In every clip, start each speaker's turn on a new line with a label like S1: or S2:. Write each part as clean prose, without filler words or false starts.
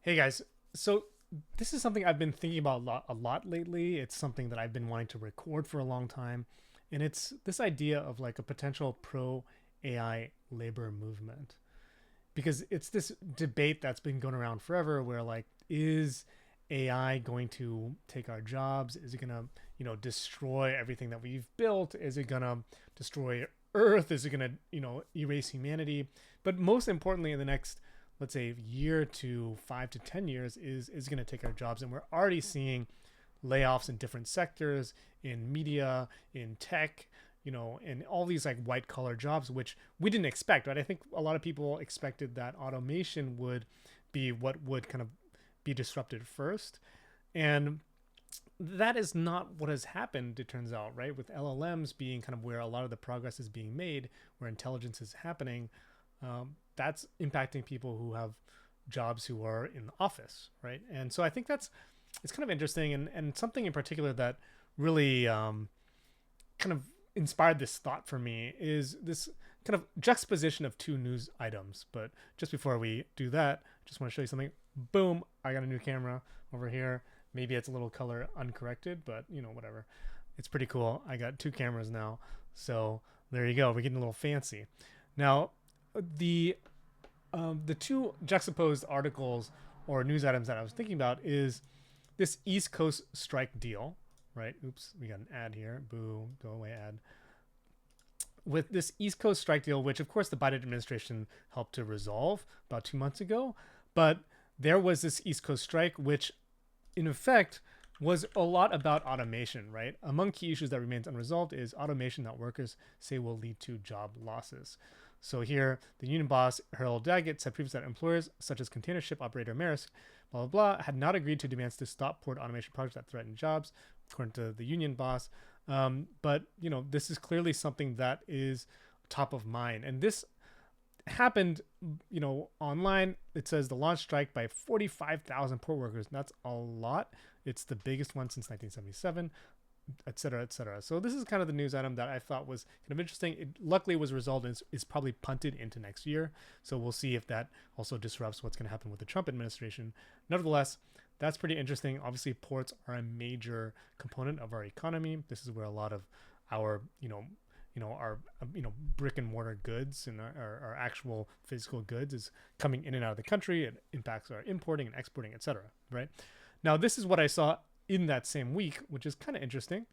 S1: Hey guys, so this is something I've been thinking about a lot lately. It's something that I've been wanting to record for a long time, and it's this idea of like a potential pro AI labor movement because it's this debate that's been going around forever where like is AI going to take our jobs? Is it going to, destroy everything that we've built? Is it going to destroy Earth? Is it going to, erase humanity? But most importantly in the next, let's say, year to 5 to 10 years is going to take our jobs, and we're already seeing layoffs in different sectors, in media, in tech, in all these like white collar jobs, which we didn't expect, right? I think a lot of people expected that automation would be what would kind of be disrupted first. And that is not what has happened, it turns out, right? With LLMs being kind of where a lot of the progress is being made, where intelligence is happening, that's impacting people who have jobs who are in the office, right? And so I think it's kind of interesting, and something in particular that really kind of inspired this thought for me is this kind of juxtaposition of two news items. But just before we do that, just want to show you something. Boom, I got a new camera over here. Maybe it's a little color uncorrected, but whatever. It's pretty cool. I got two cameras now. So there you go. We're getting a little fancy. Now, the two juxtaposed articles or news items that I was thinking about is this East Coast strike deal, right? Oops, we got an ad here. Boo, go away ad. With this East Coast strike deal, which of course the Biden administration helped to resolve about 2 months ago, but there was this East Coast strike, which in effect was a lot about automation, right? Among key issues that remains unresolved is automation that workers say will lead to job losses. So here, the union boss, Harold Daggett, said previously that employers such as container ship operator Maersk, blah, blah, blah, had not agreed to demands to stop port automation projects that threaten jobs, according to the union boss. But, this is clearly something that is top of mind. And this happened, online. It says the launch strike by 45,000 port workers. That's a lot. It's the biggest one since 1977. Et cetera, et cetera. So this is kind of the news item that I thought was kind of interesting. It luckily was resolved and is probably punted into next year. So we'll see if that also disrupts what's going to happen with the Trump administration. Nevertheless, that's pretty interesting. Obviously, ports are a major component of our economy. This is where a lot of our, our brick and mortar goods and our actual physical goods is coming in and out of the country. It impacts our importing and exporting, et cetera. Right now, this is what I saw in that same week, which is kind of interesting.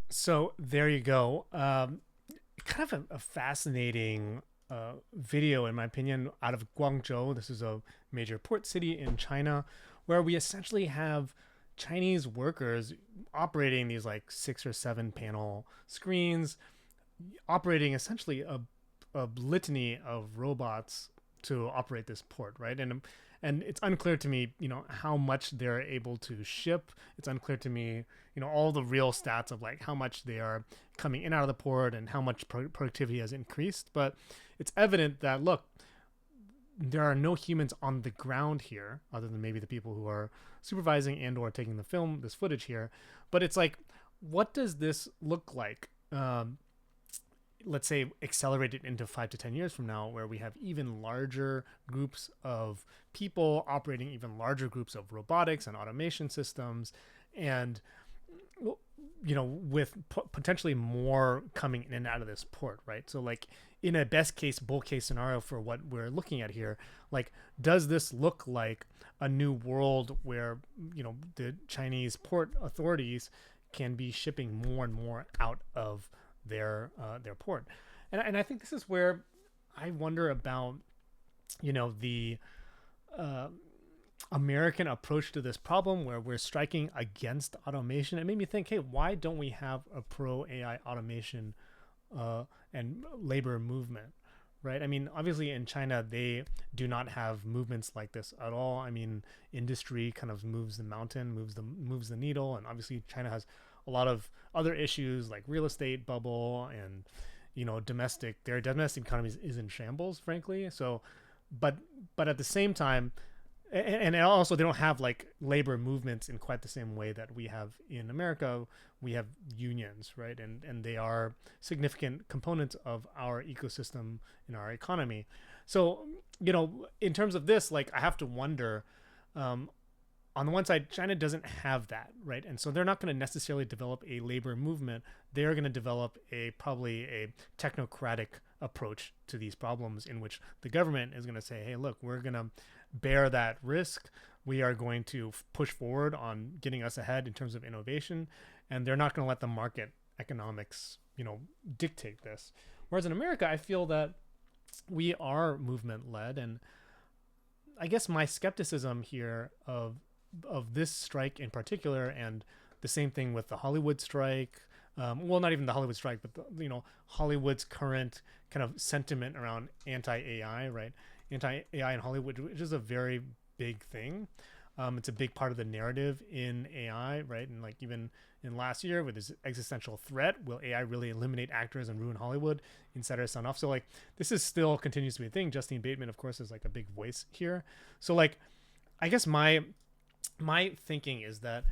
S1: So there you go. Kind of a fascinating video, in my opinion, out of Guangzhou. This is a major port city in China, where we essentially have Chinese workers operating these like 6 or 7 panel screens, operating essentially a litany of robots to operate this port, right? And it's unclear to me, how much they're able to ship. It's unclear to me, all the real stats of like how much they are coming in out of the port and how much productivity has increased. But it's evident that, look, there are no humans on the ground here other than maybe the people who are supervising and or taking this footage here. But it's like, what does this look like? let's say accelerated into 5 to 10 years from now, where we have even larger groups of people operating even larger groups of robotics and automation systems, and with potentially more coming in and out of this port, right? So like in a best case, bull case scenario for what we're looking at here, like does this look like a new world where the Chinese port authorities can be shipping more and more out of their port? And I think this is where I wonder about the American approach to this problem, where we're striking against automation. It made me think, hey, why don't we have a pro AI automation and labor movement, right? I mean, obviously in China, they do not have movements like this at all. I mean, industry kind of moves the mountain, moves the needle. And obviously China has a lot of other issues like real estate bubble and, their domestic economy is in shambles, frankly. So, but at the same time, and also they don't have like labor movements in quite the same way that we have in America. We have unions, right? And they are significant components of our ecosystem in our economy. So, in terms of this, like I have to wonder, on the one side, China doesn't have that, right? And so they're not going to necessarily develop a labor movement. They're going to develop probably a technocratic approach to these problems, in which the government is going to say, hey, look, we're going to bear that risk. We are going to push forward on getting us ahead in terms of innovation, and they're not going to let the market economics, dictate this. Whereas in America, I feel that we are movement led, and I guess my skepticism here of this strike in particular, and the same thing with the Hollywood strike, well, not even the Hollywood strike, but Hollywood's current kind of sentiment around anti-AI, right? Anti-AI in Hollywood, which is a very big thing. It's a big part of the narrative in AI, right? And like even in last year with this existential threat, will AI really eliminate actors and ruin Hollywood? Insider sound off. So like this is still continues to be a thing. Justine Bateman, of course, is like a big voice here. So like, I guess my thinking is that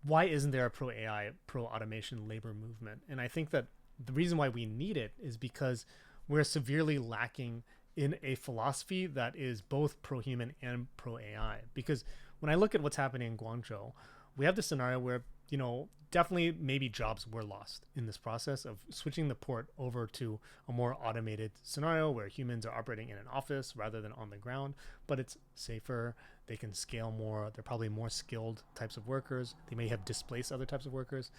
S1: why isn't there a pro AI, pro automation labor movement? And I think that the reason why we need it is because we're severely lacking in a philosophy that is both pro-human and pro-AI. Because when I look at what's happening in Guangzhou, we have this scenario where, definitely maybe jobs were lost in this process of switching the port over to a more automated scenario where humans are operating in an office rather than on the ground, but it's safer. They can scale more. They're probably more skilled types of workers. They may have displaced other types of workers.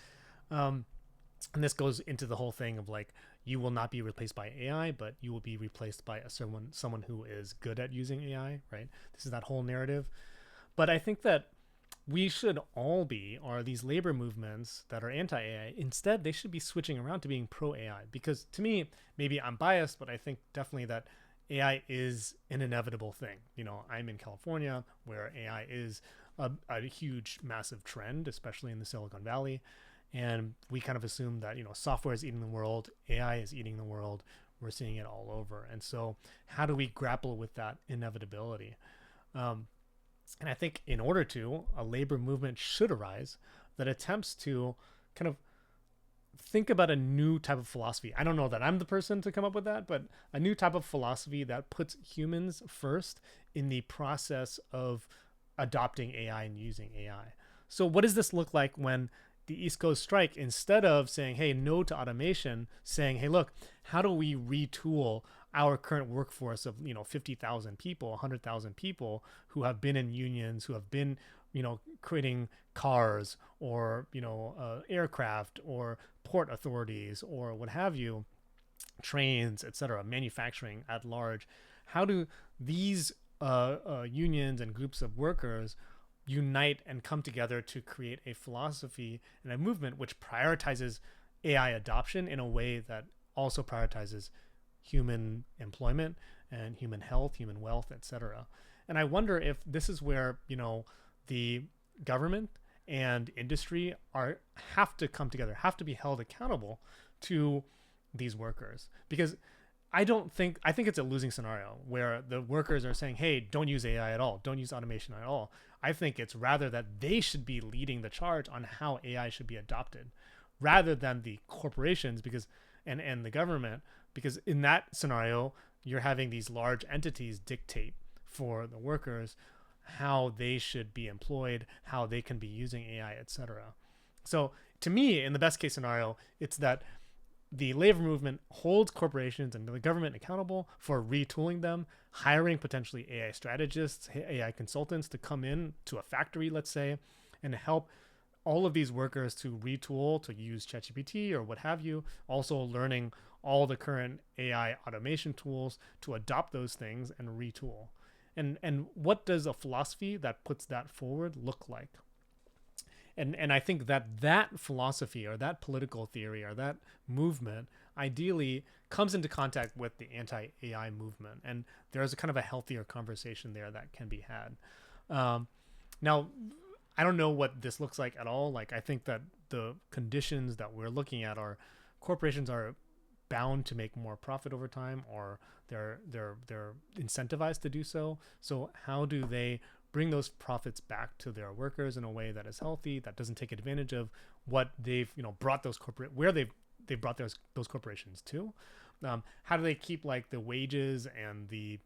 S1: And this goes into the whole thing of like, you will not be replaced by AI, but you will be replaced by someone who is good at using AI, right? This is that whole narrative. But I think that we should all be, or these labor movements that are anti-AI, instead they should be switching around to being pro-AI. Because to me, maybe I'm biased, but I think definitely that AI is an inevitable thing. I'm in California, where AI is a huge, massive trend, especially in the Silicon Valley. And we kind of assume that, software is eating the world, AI is eating the world. We're seeing it all over. And so how do we grapple with that inevitability? And I think in order to, a labor movement should arise that attempts to kind of think about a new type of philosophy. I don't know that I'm the person to come up with that, but a new type of philosophy that puts humans first in the process of adopting AI and using AI. So what does this look like when the East Coast strike, instead of saying, hey, no to automation, saying, hey, look, how do we retool our current workforce of 50,000 people, 100,000 people who have been in unions, who have been creating cars or aircraft or port authorities or what have you, trains, etc., manufacturing at large. How do these unions and groups of workers unite and come together to create a philosophy and a movement which prioritizes AI adoption in a way that also prioritizes human employment and human health, human wealth, etc. And I wonder if this is where, the government and industry have to come together, have to be held accountable to these workers. Because I think it's a losing scenario where the workers are saying, hey, don't use AI at all, don't use automation at all. I think it's rather that they should be leading the charge on how AI should be adopted rather than the corporations, because and the government, because in that scenario, you're having these large entities dictate for the workers how they should be employed, how they can be using AI, etc. So to me, in the best case scenario, it's that the labor movement holds corporations and the government accountable for retooling them, hiring potentially AI strategists, AI consultants to come in to a factory, let's say, and help all of these workers to retool, to use ChatGPT or what have you, also learning all the current AI automation tools to adopt those things and retool. And what does a philosophy that puts that forward look like? And I think that philosophy or that political theory or that movement ideally comes into contact with the anti-AI movement, and there's a kind of a healthier conversation there that can be had. Now, I don't know what this looks like at all. Like, I think that the conditions that we're looking at are corporations are bound to make more profit over time, or they're incentivized to do so. So how do they bring those profits back to their workers in a way that is healthy, that doesn't take advantage of what they've brought those where they've brought those corporations to? How do they keep like the wages and the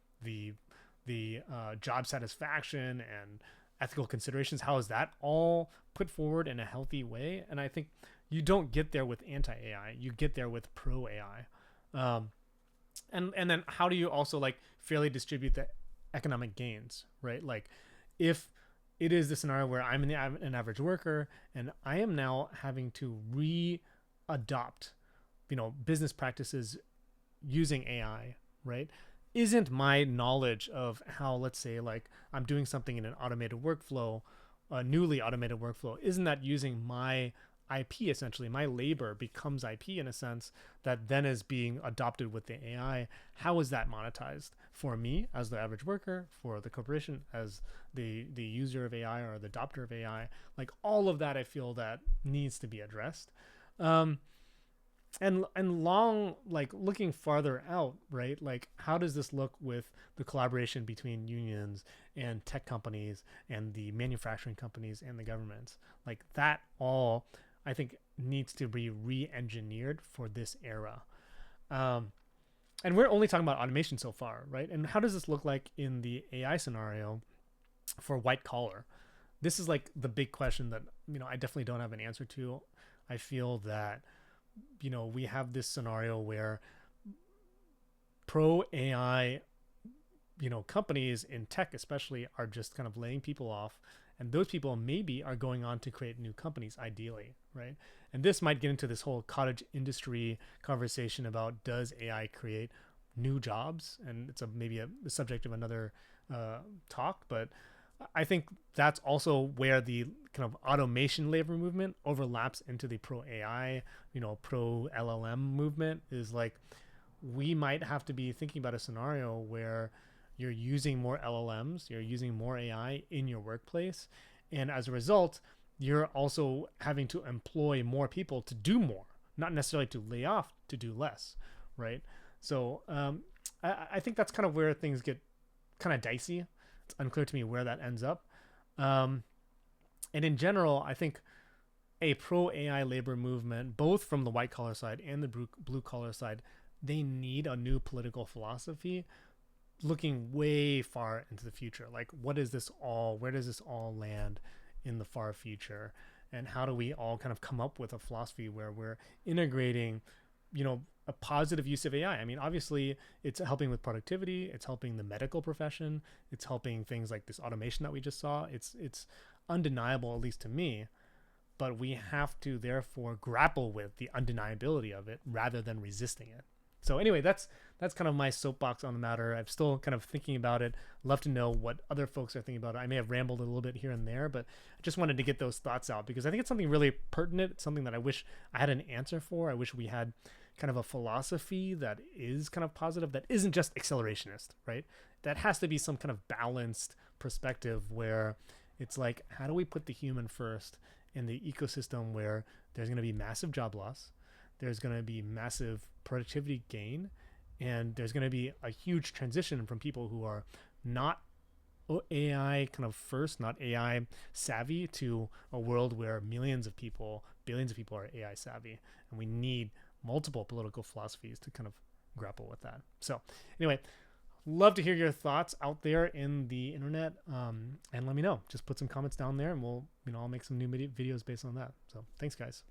S1: job satisfaction and ethical considerations? How is that all put forward in a healthy way? And I think you don't get there with anti-AI. You get there with pro-AI. And then how do you also like fairly distribute the economic gains, right? Like, if it is the scenario where I'm an average worker and I am now having to re-adopt, business practices using AI, right? Isn't my knowledge of how, let's say, like I'm doing something in an automated workflow, a newly automated workflow, isn't that using my IP essentially? My labor becomes IP in a sense that then is being adopted with the AI. How is that monetized for me as the average worker, for the corporation as the user of AI or the adopter of AI? Like, all of that I feel that needs to be addressed. And long, like looking farther out, right? Like, how does this look with the collaboration between unions and tech companies and the manufacturing companies and the governments? Like, that all I think needs to be re-engineered for this era. And we're only talking about automation so far, right? And how does this look like in the AI scenario for white collar? This is like the big question that, I definitely don't have an answer to. I feel that, we have this scenario where pro AI, companies in tech especially are just kind of laying people off. And those people maybe are going on to create new companies, ideally, right? And this might get into this whole cottage industry conversation about, does AI create new jobs? And it's maybe a subject of another talk. But I think that's also where the kind of automation labor movement overlaps into the pro AI, pro LLM movement. Is like, we might have to be thinking about a scenario where you're using more LLMs, you're using more AI in your workplace. And as a result, you're also having to employ more people to do more, not necessarily to lay off to do less, right? So I think that's kind of where things get kind of dicey. It's unclear to me where that ends up. And in general, I think a pro-AI labor movement, both from the white-collar side and the blue-collar side, they need a new political philosophy looking way far into the future. Like, where does this all land in the far future? And how do we all kind of come up with a philosophy where we're integrating, a positive use of AI? I mean, obviously it's helping with productivity. It's helping the medical profession. It's helping things like this automation that we just saw. It's undeniable, at least to me, but we have to therefore grapple with the undeniability of it rather than resisting it. So anyway, that's kind of my soapbox on the matter. I'm still kind of thinking about it. Love to know what other folks are thinking about it. I may have rambled a little bit here and there, but I just wanted to get those thoughts out because I think it's something really pertinent. It's something that I wish I had an answer for. I wish we had kind of a philosophy that is kind of positive, that isn't just accelerationist, right? That has to be some kind of balanced perspective where it's like, how do we put the human first in the ecosystem where there's going to be massive job loss, there's going to be massive productivity gain, and there's going to be a huge transition from people who are not AI kind of first, not AI savvy, to a world where millions of people, billions of people are AI savvy. And we need multiple political philosophies to kind of grapple with that. So anyway, love to hear your thoughts out there in the internet, and let me know. Just put some comments down there, and we'll, I'll make some new videos based on that. So thanks, guys.